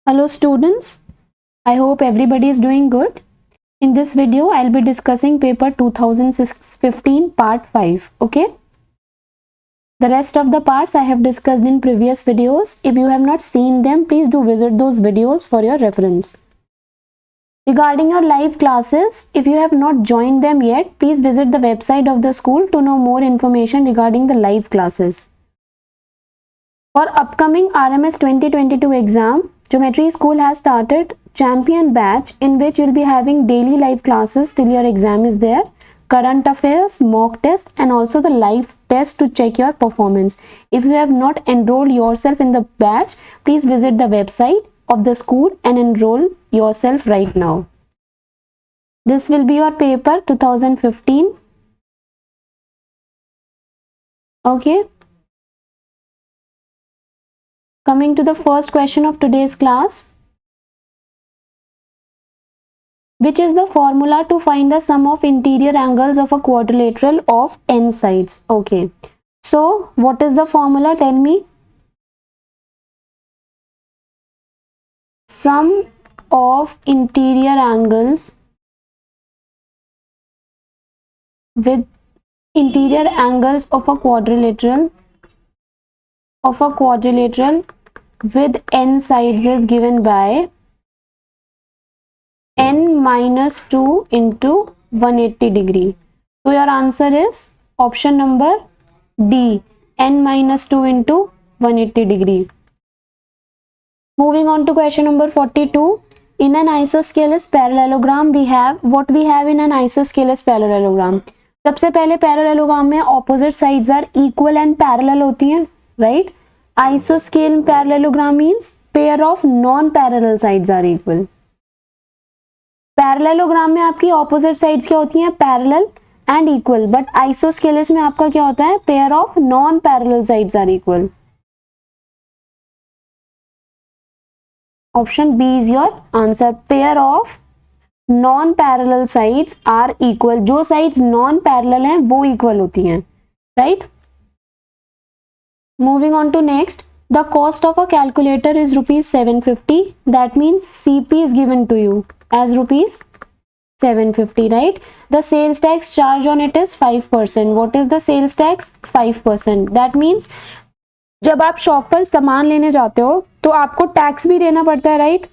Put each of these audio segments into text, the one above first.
Hello students, I hope everybody is doing good. In this video, I'll be discussing paper 2015 part 5, okay? The rest of the parts I have discussed in previous videos. If you have not seen them, please do visit those videos for your reference. Regarding your live classes, if you have not joined them yet, please visit the website of the school to know more information regarding the live classes. For upcoming RMS 2022 exam, Geometry School has started champion batch in which you'll be having daily live classes till your exam is there, current affairs, mock test and also the live test to check your performance. If you have not enrolled yourself in the batch, please visit the website of the school and enroll yourself right now. This will be your paper 2015. Okay. Coming to the first question of today's class. Which is the formula to find the sum of interior angles of a quadrilateral of n sides? Okay. So, what is the formula? Tell me. Sum of interior angles with interior angles of a quadrilateral with n sides is given by n minus 2 into 180 degree. So your answer is option number D, n minus 2 into 180 degree. Moving on to question number 42. In an isosceles parallelogram we have what we have in an isosceles parallelogram. सबसे पहले parallelogram में opposite sides are equal and parallel होती हैं, right? आइसोस्केल parallelogram means pair of non parallel sides are equal. Parallelogram में आपकी opposite sides क्या होती हैं? Parallel and equal. But isosceles में आपका क्या होता है? Pair of non parallel sides are equal. Option B is your answer. Pair of non parallel sides are equal. जो साइड्स नॉन पैरेलल हैं वो इक्वल होती हैं, right? Moving on to next. The cost of a calculator is ₹750. That means CP is given to you as ₹750, right? The sales tax charge on it is 5%. What is the sales tax? 5%. That means जब आप shop पर सामान लेने जाते हो तो आपको tax भी देना पड़ता है, राइट?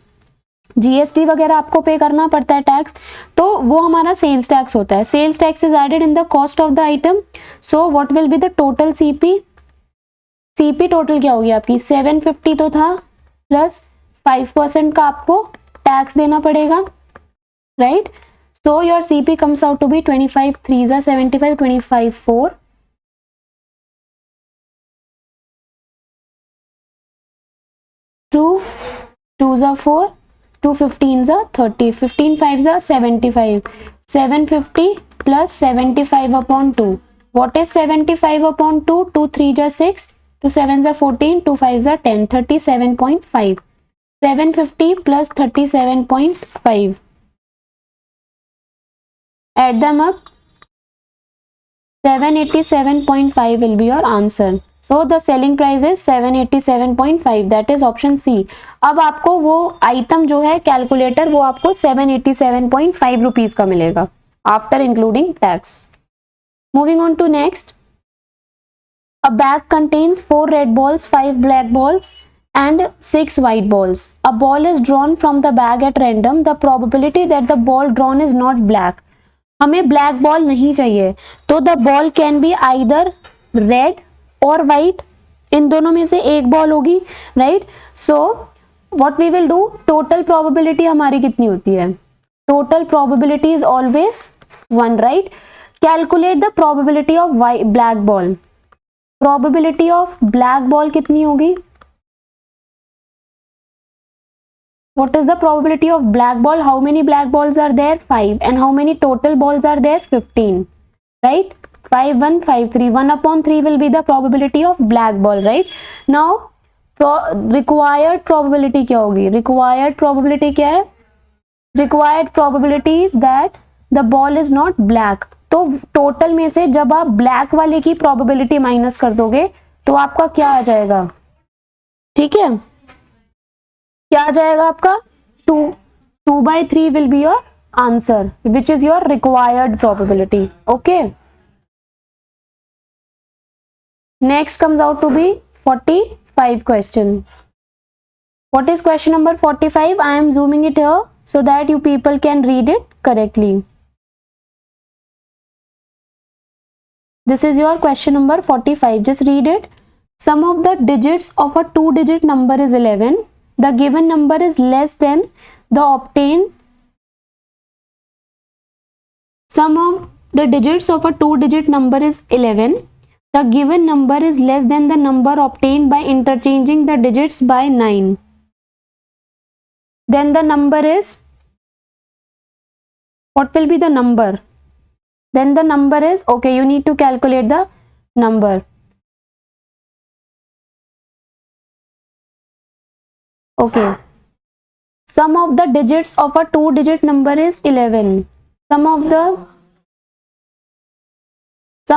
GST वगैरह आपको पे करना पड़ता है टैक्स, तो वो हमारा सेल्स टैक्स होता है. Sales tax is added in the cost of the item. So what will be the total CP? CP total क्या होगी आपकी? 750 तो था प्लस 5% का आपको टैक्स देना पड़ेगा, right? So your CP comes out to be 25 3s are 75, 25 4, 2 2s are 4, 2 15s are 30, 15 5s are 75, 750 plus 75 upon 2. What is 75 upon 2? 2 3s are 6, 2 7s are 14, 2 5s are 10, 37.5. 750 plus 37.5. Add them up. 787.5 will be your answer. So the selling price is 787.5. That is option C. अब आपको वो item जो है calculator वो आपको 787.5 rupees का मिलेगा after including tax. Moving on to next. A bag contains 4 red balls, 5 black balls and 6 white balls. A ball is drawn from the bag at random. The probability that the ball drawn is not black. हमें black ball नहीं चाहिए, तो the ball can be either red और white. इन दोनों में से एक बॉल होगी, right? So what we will do, total probability हमारी कितनी होती है? Total probability is always 1, right? Calculate the probability of black ball. Probability of black ball कितनी होगी? What is the probability of black ball? How many black balls are there? 5. And how many total balls are there? 15. Right? 5 1 5 3. 1 upon 3 will be the probability of black ball, right? Now required probability क्या होगी? Required probability क्या है? Required probability is that the ball is not black. तो total में से जब आप black वाले की प्रोबेबिलिटी माइनस कर दोगे तो आपका क्या आ जाएगा? ठीक है. क्या आ जाएगा आपका 2/3 will be your answer which is your required probability. Okay, next comes out to be 45 question. What is question number 45? I am zooming it here so that you people can read it correctly. This is your question number 45. Just read it. Sum of the digits of a 2-digit number is 11. The given number is less than the obtained. Sum of the digits of a 2-digit number is 11. The given number is less than the number obtained by interchanging the digits by 9. Then the number is, what will be the number? Then the number is, okay, you need to calculate the number. Okay, sum of the digits of a 2-digit number is 11. Sum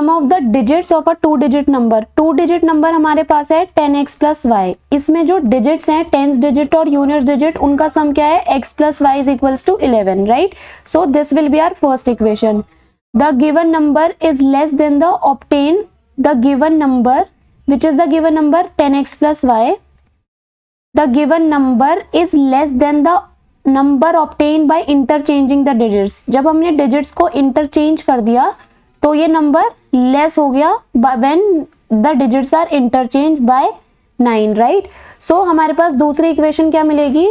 of the digits of a 2-digit number. 2-digit number हमारे पास है 10x plus y. इसमें जो digits हैं tens digit और units digit उनका sum क्या है? x plus y is equals to 11, right? So this will be our first equation. The given number is less than the obtained. The given number, which is the given number 10x plus y. The given number is less than the number obtained by interchanging the digits. जब हमने digits को interchange कर दिया तो ये number less हो गया when the digits are interchanged by 9, right? So हमारे पास दूसरी इक्वेशन क्या मिलेगी?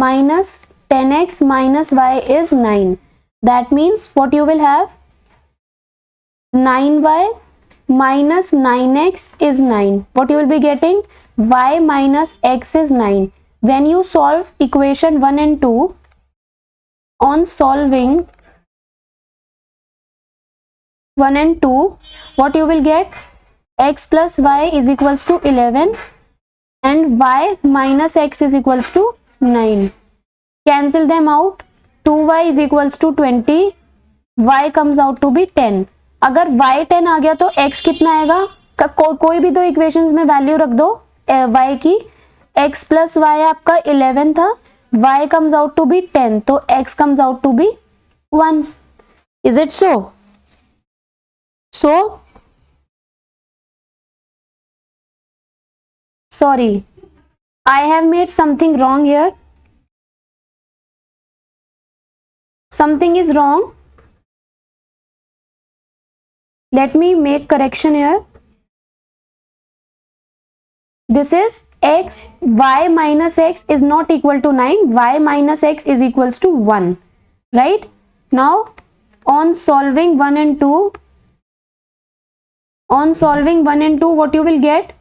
minus 10x minus y is 9. That means what you will have? 9y minus 9x is 9. What you will be getting? Y minus x is 9. When you solve equation 1 and 2, on solving 1 and 2, what you will get? X plus y is equals to 11 and y minus x is equals to 9. Cancel them out. 2y is equals to 20. Y comes out to be 10. अगर y 10 आ गया तो x कितना आएगा? कोई भी दो equations में value रख दो y की. x plus y आपका 11 था, y comes out to be 10, तो x comes out to be 1. Is it so? So, sorry, I have made something wrong here. Something is wrong. Let me make correction here. This is x, y minus x is not equal to 9. Y minus x is equals to 1. Right? Now, on solving 1 and 2, what you will get?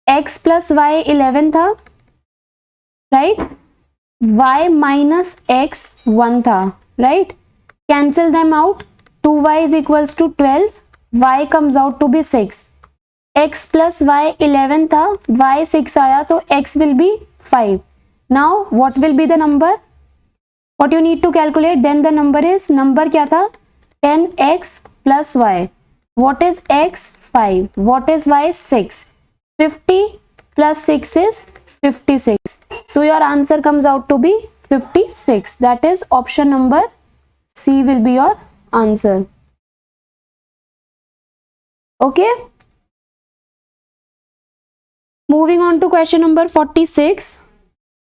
X plus y 11 था, right? Y minus x 1 था, right? Cancel them out. 2y is equals to 12. Y comes out to be 6. X plus y 11 था, y 6 आया तो x will be 5. Now what will be the number? What you need to calculate? Then the number is, number क्या था? 10x plus y. What is x? 5. What is y? 6. 50 plus 6 is 56. So your answer comes out to be 56. That is option number C will be your answer. Okay. Moving on to question number 46.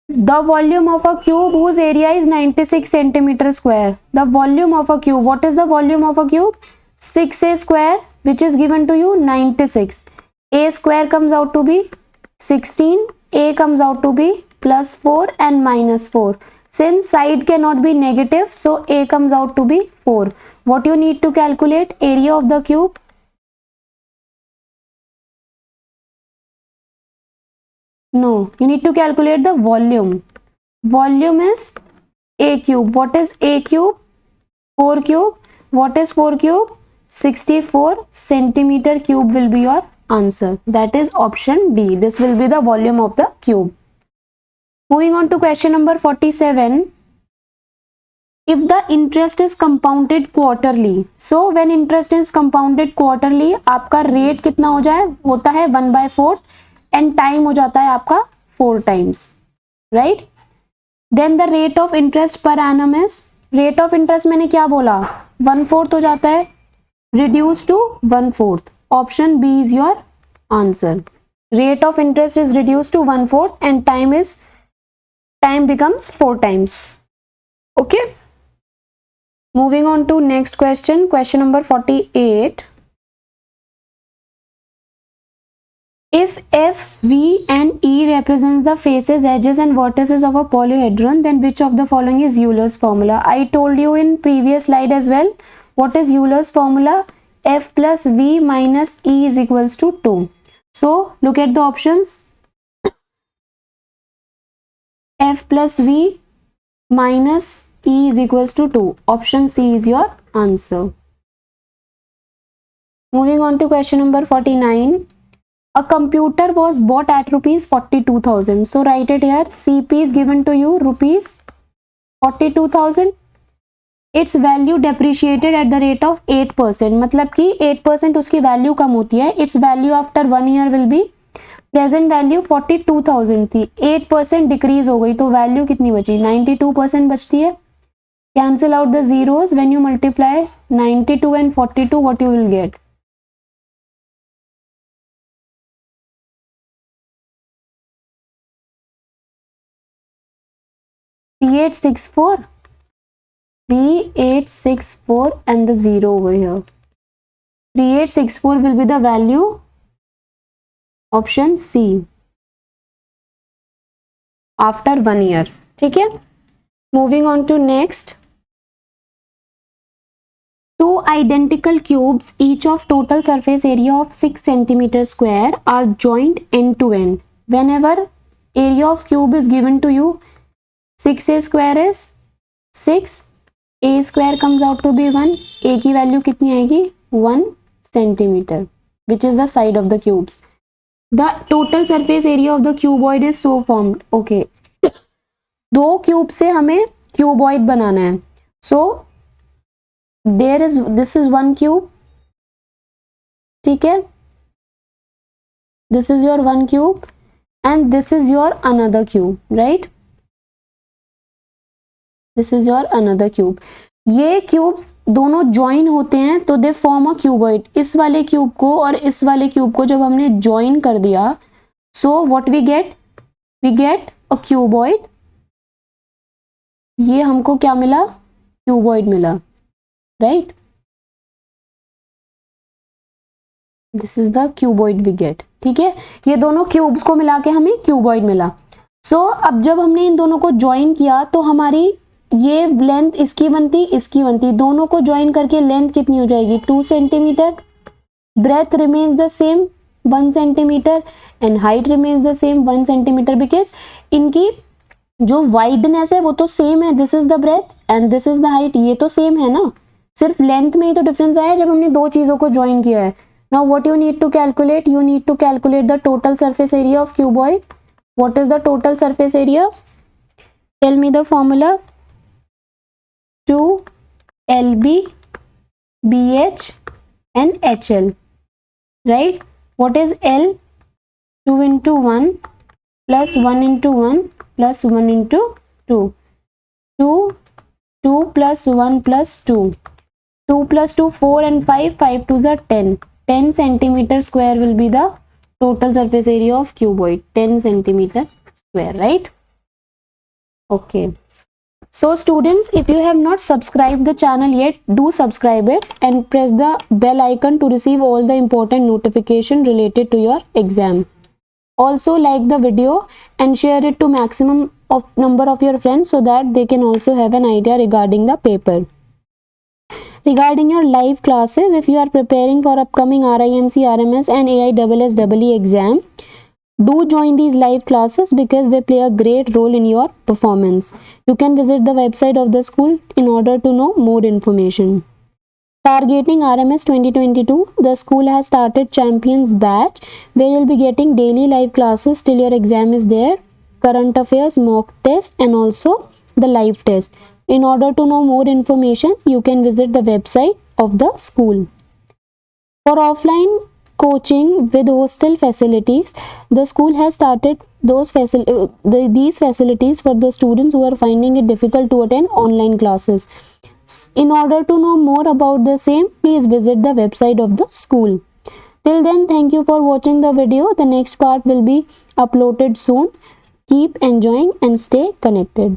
The volume of a cube whose area is 96 centimeter square. The volume of a cube. What is the volume of a cube? 6a square, which is given to you 96. A square comes out to be 16. A comes out to be plus 4 and minus 4. Since side cannot be negative, so A comes out to be 4. What you need to calculate? Area of the cube. No, you need to calculate the volume. Volume is A cube. What is A cube? 4 cube. What is 4 cube? 64 centimeter cube will be your answer. That is option D. This will be the volume of the cube. Moving on to question number 47. If the interest is compounded quarterly, so when interest is compounded quarterly, आपका rate कितना हो जाए? होता है 1/4 and time हो जाता है आपका 4 times, right? Then the rate of interest per annum is, rate of interest मैंने क्या बोला, 1/4 हो जाता है, reduce to 1/4. Option B is your answer. Rate of interest is reduced to 1/4 and time becomes 4 times. Okay. Moving on to next question, question number 48. If F, V and E represents the faces, edges and vertices of a polyhedron, then which of the following is Euler's formula? I told you in previous slide as well. What is Euler's formula? F plus V minus E is equals to 2. So look at the options. F plus V minus E is equals to 2. Option C is your answer. Moving on to question number 49. A computer was bought at rupees 42,000. So write it here. CP is given to you rupees 42,000. Its value depreciated at the rate of 8%. मतलब कि 8% उसकी value कम होती है. Its value after 1 year will be, present value 42,000 थी, 8% decrease हो गई, तो value कितनी बची, 92% बचती है. Cancel out the zeros. When you multiply 92 and 42, what you will get, 3864, 3864 and the zero over here. 3864 will be the value. Option C. After 1 year. ठीक है. Moving on to next. Two identical cubes, each of total surface area of 6 centimeter square, are joined end to end. Whenever area of cube is given to you, 6a square is 6, a square comes out to be 1, a की value कितनी आएगी, 1 centimeter, which is the side of the cubes. The total surface area of the cuboid is so formed. Okay. दो cube से हमें cuboid बनाना है. So this is one cube. ठीक है. This is your one cube and this is your another cube, right? This is your another cube. ये cubes दोनों join होते हैं तो दे फॉर्म अ क्यूबॉइड. इस वाले क्यूब को और इस वाले क्यूब को जब हमने ज्वाइन कर दिया, so what we get a cuboid. ये हमको क्या मिला, क्यूबॉइड मिला, right. This is the cuboid we get. ठीक है, ये दोनों क्यूब्स को मिला के हमें क्यूबॉइड मिला. सो अब जब हमने इन दोनों को ज्वाइन किया तो हमारी ये लेंथ इसकी बनती, दोनों को ज्वाइन करके लेंथ कितनी हो जाएगी, 2 centimetre. Breadth remains the same 1 centimetre and height remains the same 1 centimetre, because इनकी जो वाइडनेस है वो तो सेम है. This is the breadth and this is the height, ये तो सेम है ना, सिर्फ लेंथ में ही तो डिफरेंस आया जब हमने दो चीजों को ज्वाइन किया है. Now what you need to calculate, you need to calculate the total surface area of cuboid. What is the total surface area, tell me the formula. 2 LB BH and HL, right? What is L? 2 into 1 plus 1 into 1 plus 1 into 2. 2 plus 1 plus 2. 2 plus 2 4 and 5, 5 2s are 10. 10 centimeter square will be the total surface area of cuboid. 10 centimeter square, right? Okay. So students, if you have not subscribed the channel yet, do subscribe it and press the bell icon to receive all the important notification related to your exam. Also like the video and share it to maximum of number of your friends so that they can also have an idea regarding the paper. Regarding your live classes, if you are preparing for upcoming RIMC, RMS and AISSEE exam, do join these live classes because they play a great role in your performance. You can visit the website of the school in order to know more information. Targeting RMS 2022, the school has started Champions Batch where you'll be getting daily live classes till your exam is there, current affairs, mock test and also the live test. In order to know more information, you can visit the website of the school. For offline coaching with hostel facilities. The school has started these facilities for the students who are finding it difficult to attend online classes. In order to know more about the same, please visit the website of the school. Till then, thank you for watching the video. The next part will be uploaded soon. Keep enjoying and stay connected.